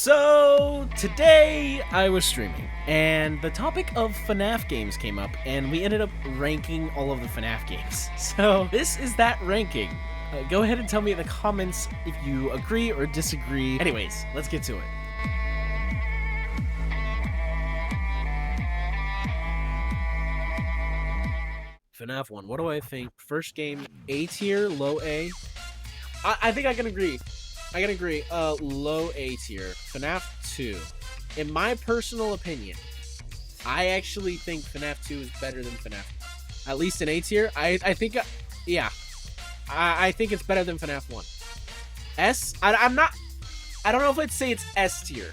So, today I was streaming, and the topic of FNAF games came up, and we ended up ranking all of the FNAF games. So, this is that ranking. Go ahead and tell me in the comments if you agree or disagree. Anyways, let's get to it. FNAF 1, what do I think? First game, A tier, low A? I think I can agree. Low A tier. FNAF 2. In my personal opinion, I actually think FNAF 2 is better than FNAF 1. At least in A tier. I think, yeah. I think it's better than FNAF 1. S? I don't know if I'd say it's S tier.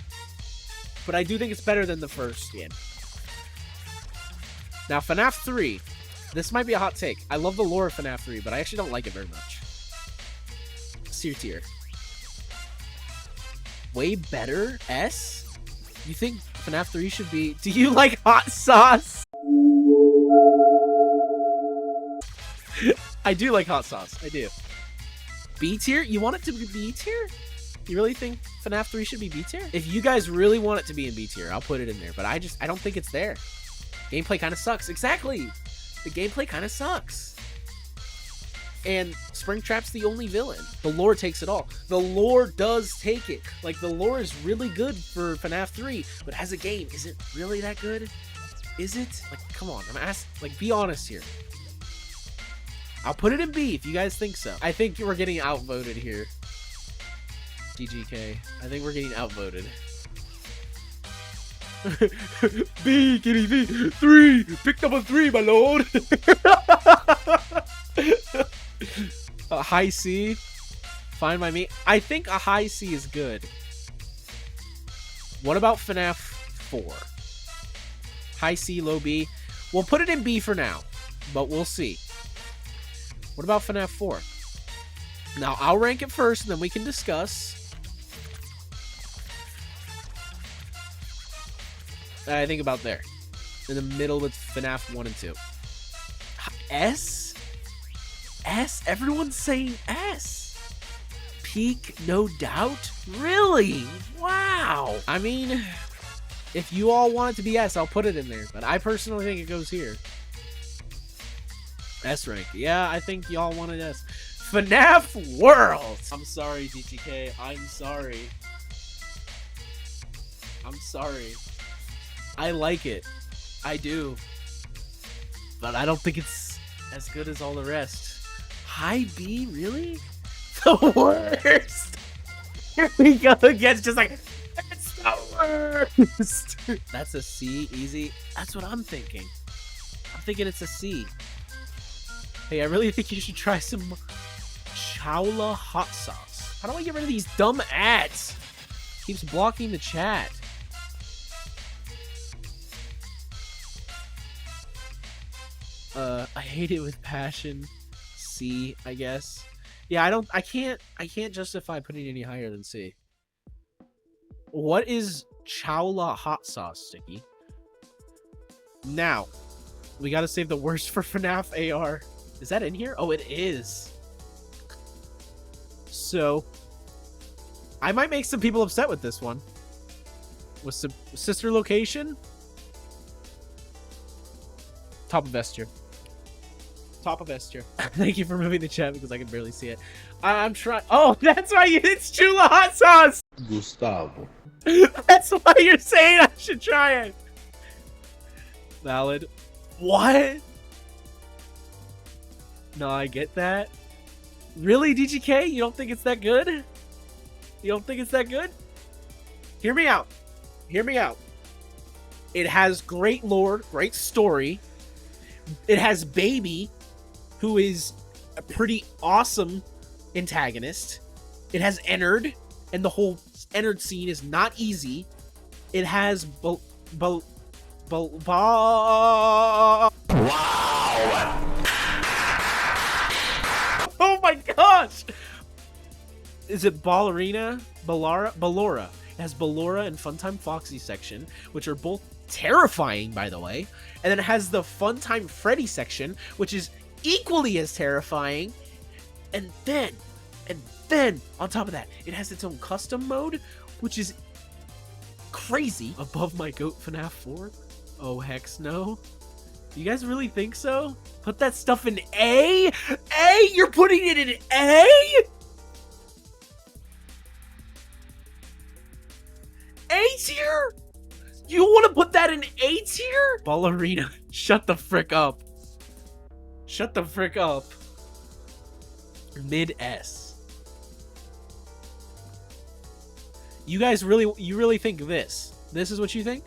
But I do think it's better than the first game. Now, FNAF 3. This might be a hot take. I love the lore of FNAF 3, but I actually don't like it very much. C tier. Way better? S? You think FNAF 3 should be... Do you like hot sauce? I do like hot sauce. I do. B tier? You want it to be B tier? You really think FNAF 3 should be B tier? If you guys really want it to be in B tier, I'll put it in there. But I don't think it's there. Gameplay kind of sucks. Exactly! The gameplay kind of sucks. And Springtrap's the only villain. The lore takes it all. The lore does take it. Like, the lore is really good for FNAF 3, but as a game, is it really that good? Is it? Like, come on. I'm asking, like, be honest here. I'll put it in B if you guys think so. I think we're getting outvoted here. DGK. I think we're getting outvoted. B, kitty B, 3, picked up a 3, my lord. A high C, fine by me. I think a high C is good. What about FNAF 4? High C, low B. We'll put it in B for now, but we'll see. What about FNAF 4? Now, I'll rank it first, and then we can discuss. I think about there. In the middle with FNAF 1 and 2. S? S? Everyone's saying S. Peak, no doubt? Really? Wow. I mean, if you all want it to be S, I'll put it in there. But I personally think it goes here. S rank. Yeah, I think y'all wanted S. FNAF World! I'm sorry, DTK. I'm sorry. I'm sorry. I like it. I do. But I don't think it's as good as all the rest. High B? Really? The worst! Here we go again. It's just like, it's the worst! That's a C, easy. That's what I'm thinking. I'm thinking it's a C. Hey, I really think you should try some Chowla hot sauce. How do I get rid of these dumb ads? Keeps blocking the chat. I hate it with passion. C, I guess. Yeah, I can't justify putting it any higher than C. What is Chowla hot sauce, Sticky? Now, we gotta save the worst for FNAF AR. Is that in here? Oh, it is. So, I might make some people upset with this one. With some sister location. Top of S tier. Top of S tier. Thank you for moving the chat because I can barely see it. I'm trying. Oh, that's why it's Chula hot sauce. Gustavo. That's why you're saying I should try it. Valid. What? No, I get that. Really, DGK? You don't think it's that good? You don't think it's that good? Hear me out. Hear me out. It has great lore, great story. It has Baby, who is a pretty awesome antagonist. It has Ennard, and the whole Ennard scene is not easy. It has Wow! Oh my gosh! Is it Ballerina? Ballora. It has Ballora and Funtime Foxy section, which are both terrifying, by the way. And then it has the Funtime Freddy section, which is equally as terrifying. And then on top of that, it has its own custom mode, which is crazy. Above my goat FNAF 4? Oh, hex no. You guys really think so? Put that stuff in A? A? You're putting it in A? A tier? You want to put that in A tier? Ballerina, shut the frick up. Shut the frick up. Mid S. You guys you really think this? This is what you think?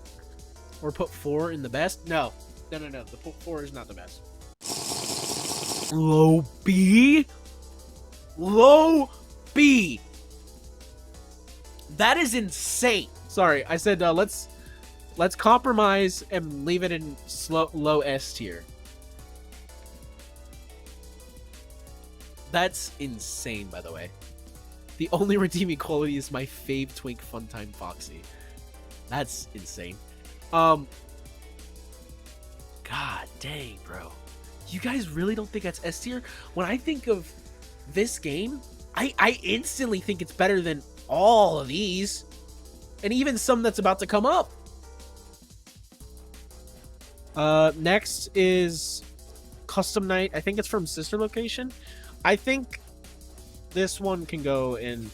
Or put 4 in the best? No. No. The 4 is not the best. Low B? Low B. That is insane. Sorry, I said let's compromise and leave it in low S tier. That's insane, by the way. The only redeeming quality is my fave twink funtime Foxy. That's insane. God dang, bro. You guys really don't think that's S tier? When I think of this game, I instantly think it's better than all of these. And even some that's about to come up. Next is Custom Night. I think it's from Sister Location. I think this one can go in,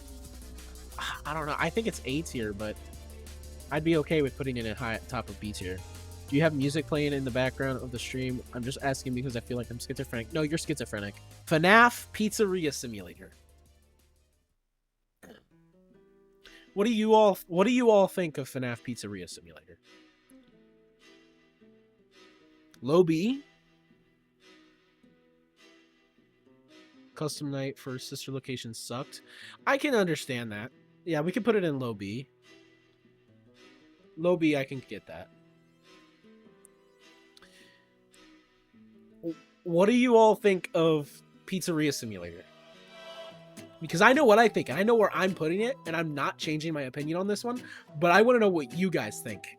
I don't know. I think it's A tier, but I'd be okay with putting it in top of B tier. Do you have music playing in the background of the stream? I'm just asking because I feel like I'm schizophrenic. No, you're schizophrenic. FNAF Pizzeria Simulator. What do you all think of FNAF Pizzeria Simulator? Low B. Custom Night for Sister Location sucked. I can understand that. Yeah, we can put it in low B. Low B, I can get that. What do you all think of Pizzeria Simulator? Because I know what I think, and I know where I'm putting it, and I'm not changing my opinion on this one, but I want to know what you guys think.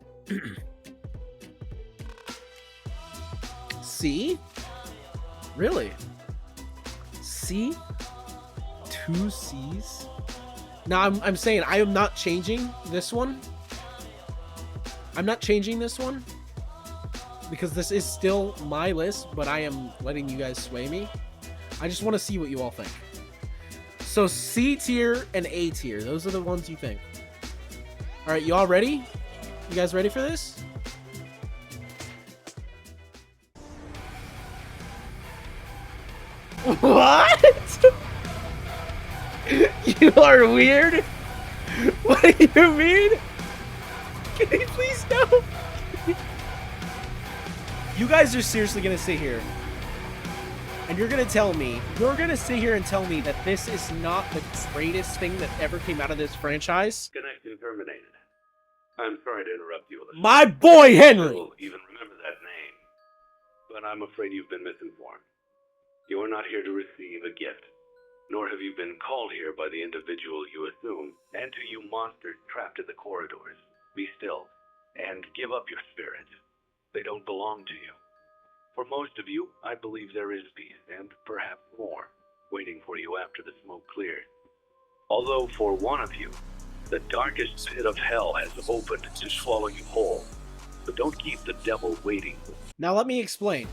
C? Really? C? 2 C's? Now, I'm saying I am not changing this one. I'm not changing this one because this is still my list, but I am letting you guys sway me. I just want to see what you all think. So C tier and A tier, those are the ones you think. All right, you all ready? You guys ready for this? What? You are weird? What do you mean? Can you please no? You guys are seriously gonna sit here and you're gonna sit here and tell me that this is not the greatest thing that ever came out of this franchise? Connection terminated. I'm sorry to interrupt you. My boy Henry! I don't even remember that name. But I'm afraid you've been misinformed. You are not here to receive a gift, nor have you been called here by the individual you assume, and to you monsters trapped in the corridors. Be still, and give up your spirits. They don't belong to you. For most of you, I believe there is peace, and perhaps more, waiting for you after the smoke clears. Although for one of you, the darkest pit of hell has opened to swallow you whole. So don't keep the devil waiting. Now let me explain.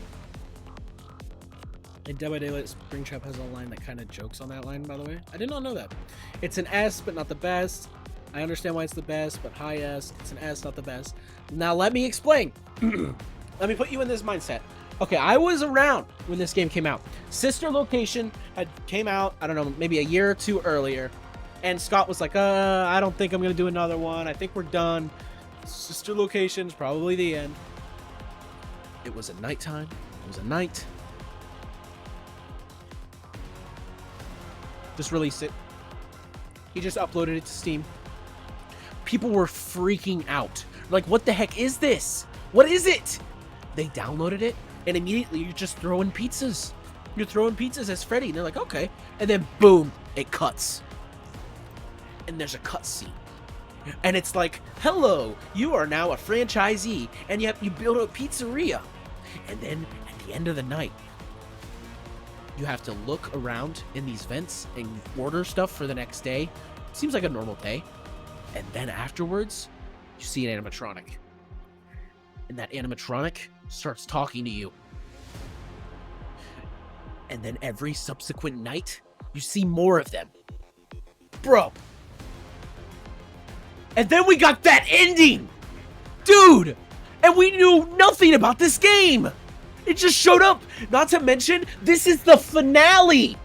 And Dead by Daylight Springtrap has a line that kind of jokes on that line, by the way. I did not know that. It's an S, but not the best. I understand why it's the best, but high S. It's an S, not the best. Now let me explain. Let me put you in this mindset. Okay, I was around when this game came out. Sister Location came out, I don't know, maybe a year or two earlier. And Scott was like, I don't think I'm going to do another one. I think we're done. Sister Location's probably the end. It was at nighttime. It was a night. Just released it. He just uploaded it to Steam. People were freaking out. Like, what the heck is this? What is it? They downloaded it, and immediately you're just throwing pizzas. You're throwing pizzas as Freddy, and they're like, okay. And then, boom, it cuts. And there's a cutscene. And it's like, hello, you are now a franchisee, and you build a pizzeria. And then, at the end of the night, you have to look around in these vents and order stuff for the next day. Seems like a normal day. And then afterwards, you see an animatronic. And that animatronic starts talking to you. And then every subsequent night, you see more of them. Bro. And then we got that ending! Dude! And we knew nothing about this game! It just showed up! Not to mention, this is the finale!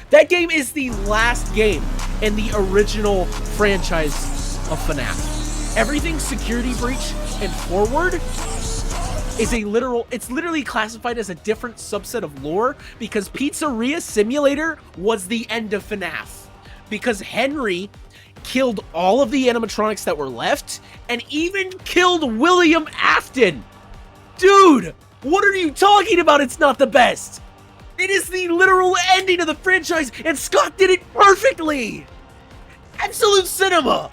That game is the last game in the original franchise of FNAF. Everything Security Breach and forward is it's literally classified as a different subset of lore because Pizzeria Simulator was the end of FNAF. Because Henry killed all of the animatronics that were left and even killed William Afton. Dude, what are you talking about? It's not the best. It is the literal ending of the franchise and Scott did it perfectly. Absolute cinema.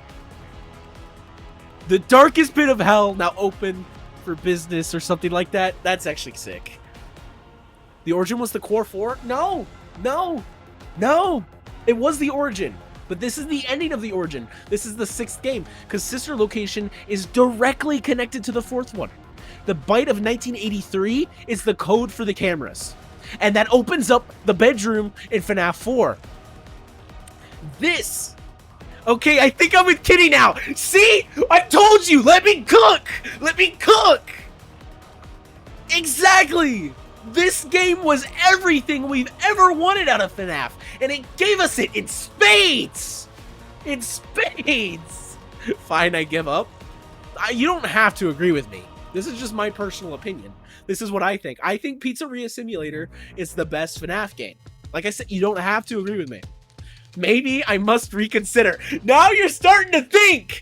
The darkest pit of hell now open for business or something like that. That's actually sick. The origin was the core 4? No. It was the origin. But this is the ending of the origin. This is the 6th game because sister location is directly connected to the 4th one. The bite of 1983 is the code for the cameras. And that opens up the bedroom in FNAF 4. This. Okay, I think I'm kidding now. See? I told you. Let me cook. Let me cook. Exactly. This game was everything we've ever wanted out of FNAF. And it gave us it in spades. In spades. Fine, I give up. You don't have to agree with me. This is just my personal opinion. This is what I think. I think Pizzeria Simulator is the best FNAF game. Like I said, you don't have to agree with me. Maybe I must reconsider. Now you're starting to think.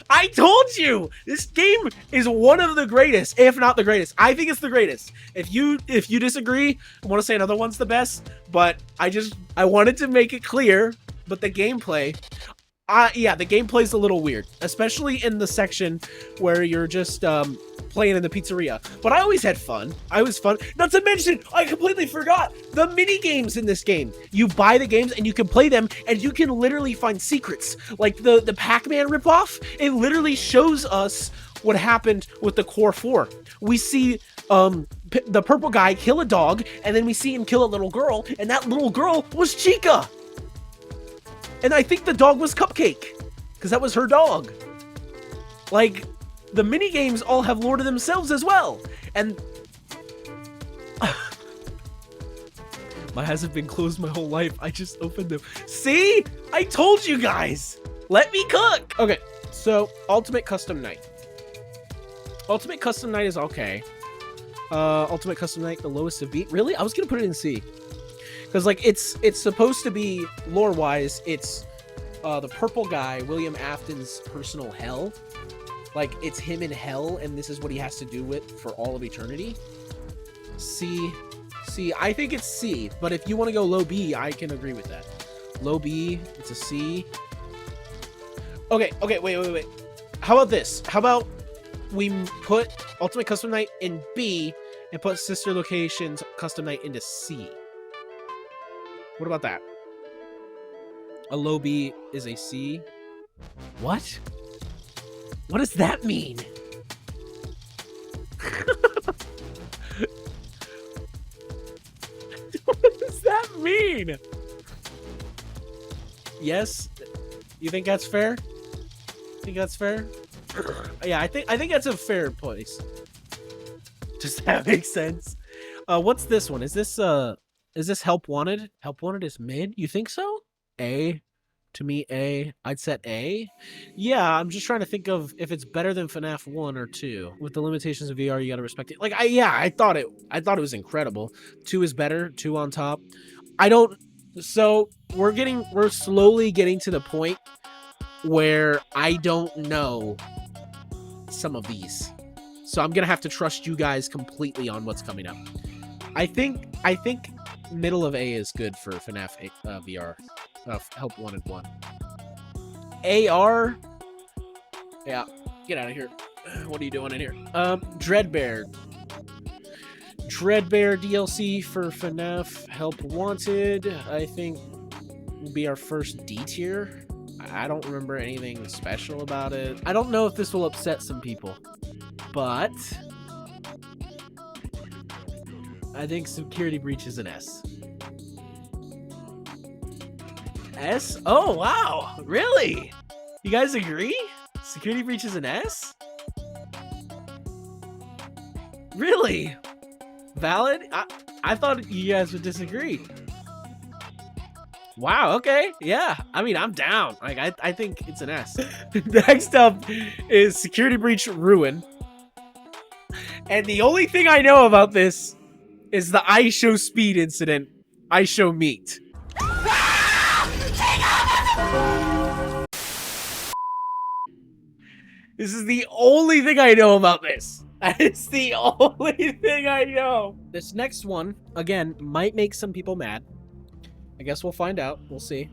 I told you. This game is one of the greatest, if not the greatest. I think it's the greatest. If you disagree, I want to say another one's the best. But I wanted to make it clear. But the gameplay, yeah, the gameplay's a little weird, especially in the section where you're just playing in the pizzeria. But I always had fun. Not to mention, I completely forgot the mini games in this game. You buy the games and you can play them, and you can literally find secrets. Like the Pac-Man ripoff. It literally shows us what happened with the core 4. We see the purple guy kill a dog, and then we see him kill a little girl, and that little girl was Chica. And I think the dog was Cupcake, because that was her dog. Like, the minigames all have lore to themselves as well. And my eyes have been closed my whole life. I just opened them. See? I told you guys. Let me cook. Okay, so Ultimate Custom Night. Ultimate Custom Night is okay. Ultimate Custom Night, the lowest of beat. Really? I was going to put it in C. Because, like, it's supposed to be, lore-wise, it's the purple guy, William Afton's personal hell. Like, it's him in hell, and this is what he has to do with for all of eternity. C. I think it's C, but if you want to go low B, I can agree with that. Low B, it's a C. Okay, wait. How about this? How about we put Ultimate Custom Night in B and put Sister Locations Custom Night into C? What about that? A low B is a C. What? What does that mean? What does that mean? Yes? You think that's fair? Yeah, I think that's a fair place. Does that make sense? What's this one? Is this Help Wanted? Help Wanted is mid? You think so? A? To me, A. I'd set A. Yeah, I'm just trying to think of if it's better than FNAF 1 or 2. With the limitations of VR, you gotta respect it. Like, I thought it was incredible. 2 is better. 2 on top. So, we're slowly getting to the point where I don't know some of these. So I'm gonna have to trust you guys completely on what's coming up. I think middle of A is good for FNAF VR. Help Wanted 1. AR. Yeah, get out of here. What are you doing in here? Dreadbear DLC for FNAF Help Wanted. I think will be our first D tier. I don't remember anything special about it. I don't know if this will upset some people, but I think Security Breach is an S. S? Oh, wow. Really? You guys agree? Security Breach is an S? Really? Valid? I thought you guys would disagree. Wow, okay. Yeah. I mean, I'm down. Like, I think it's an S. Next up is Security Breach Ruin. And the only thing I know about this is the I Show Speed incident. I Show Meat. This is the only thing I know about this. That is the only thing I know. This next one, again, might make some people mad. I guess we'll find out. We'll see.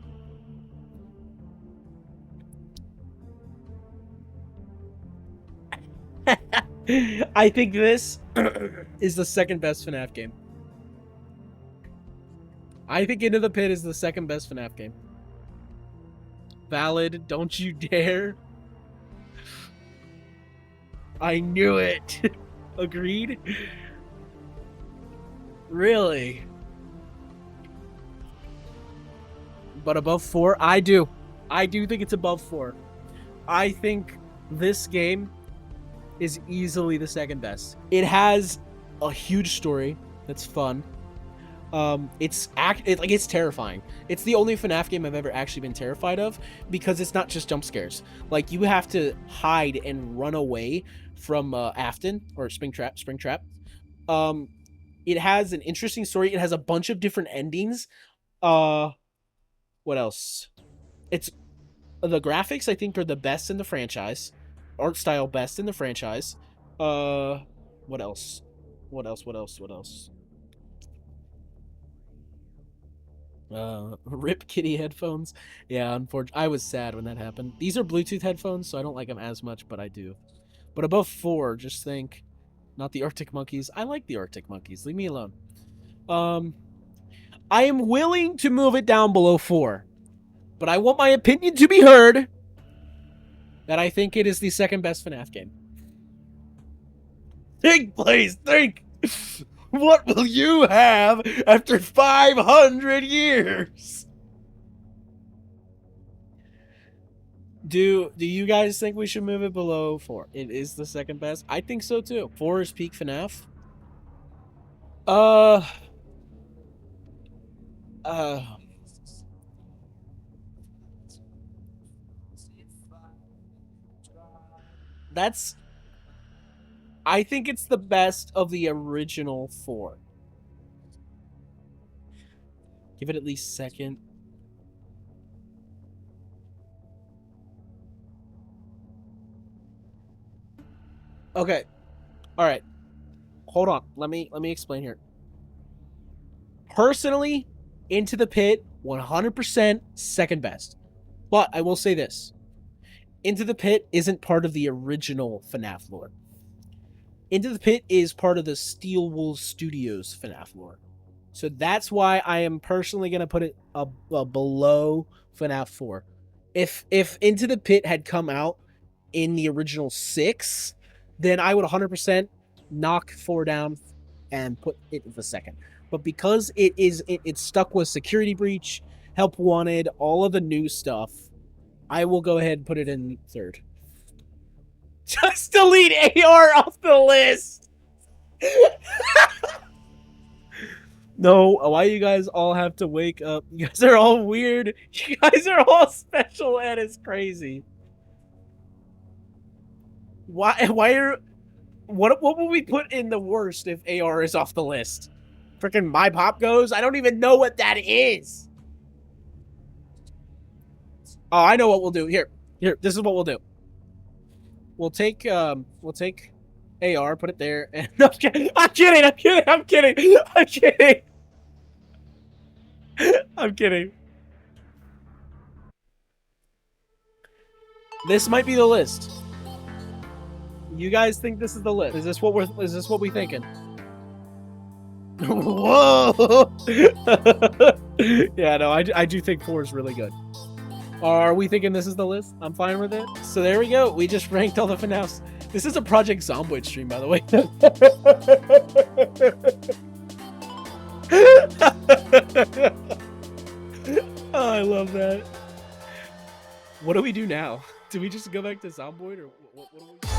I think this is the second best FNAF game. I think Into the Pit is the second best FNAF game. Valid, don't you dare. I knew it. Agreed? Really? But above 4? I do. I do think it's above 4. I think this game is easily the second best. It has a huge story that's fun. It's terrifying. It's the only FNAF game I've ever actually been terrified of because it's not just jump scares. Like, you have to hide and run away from Afton or Springtrap. It has an interesting story. It has a bunch of different endings. What else? It's the graphics I think are the best in the franchise. Art style best in the franchise. What else? Rip Kitty headphones. Yeah, unfortunately, I was sad when that happened. These are Bluetooth headphones, so I don't like them as much, but I do. But above 4, just think, not the Arctic Monkeys. I like the Arctic Monkeys. Leave me alone. I am willing to move it down below 4, but I want my opinion to be heard that I think it is the second best FNAF game. Think, please, think! What will you have after 500 years? Do you guys think we should move it below 4? It is the second best. I think so too. 4 is peak FNAF. That's... I think it's the best of the original 4. Give it at least second. Okay. All right. Hold on. Let me explain here. Personally, Into the Pit, 100% second best. But I will say this. Into the Pit isn't part of the original FNAF lore. Into the Pit is part of the Steel Wool Studios FNAF lore. So that's why I am personally going to put it below FNAF 4. If Into the Pit had come out in the original 6, then I would 100% knock 4 down and put it in the second. But because it's stuck with Security Breach, Help Wanted, all of the new stuff, I will go ahead and put it in 3rd. Just delete AR off the list. No, why you guys all have to wake up? You guys are all weird. You guys are all special and it's crazy. What will we put in the worst if AR is off the list? Freaking My Pop Goes? I don't even know what that is. Oh, I know what we'll do. Here, this is what we'll do. We'll take AR, put it there, and I'm kidding. This might be the list. You guys think this is the list? Is this what we thinking? Whoa! Yeah, no, I do think 4 is really good. Are we thinking this is the list? I'm fine with it. So there we go. We just ranked all the FNAFs. This is a Project Zomboid stream, by the way. Oh, I love that. What do we do now? Do we just go back to Zomboid or what do we do?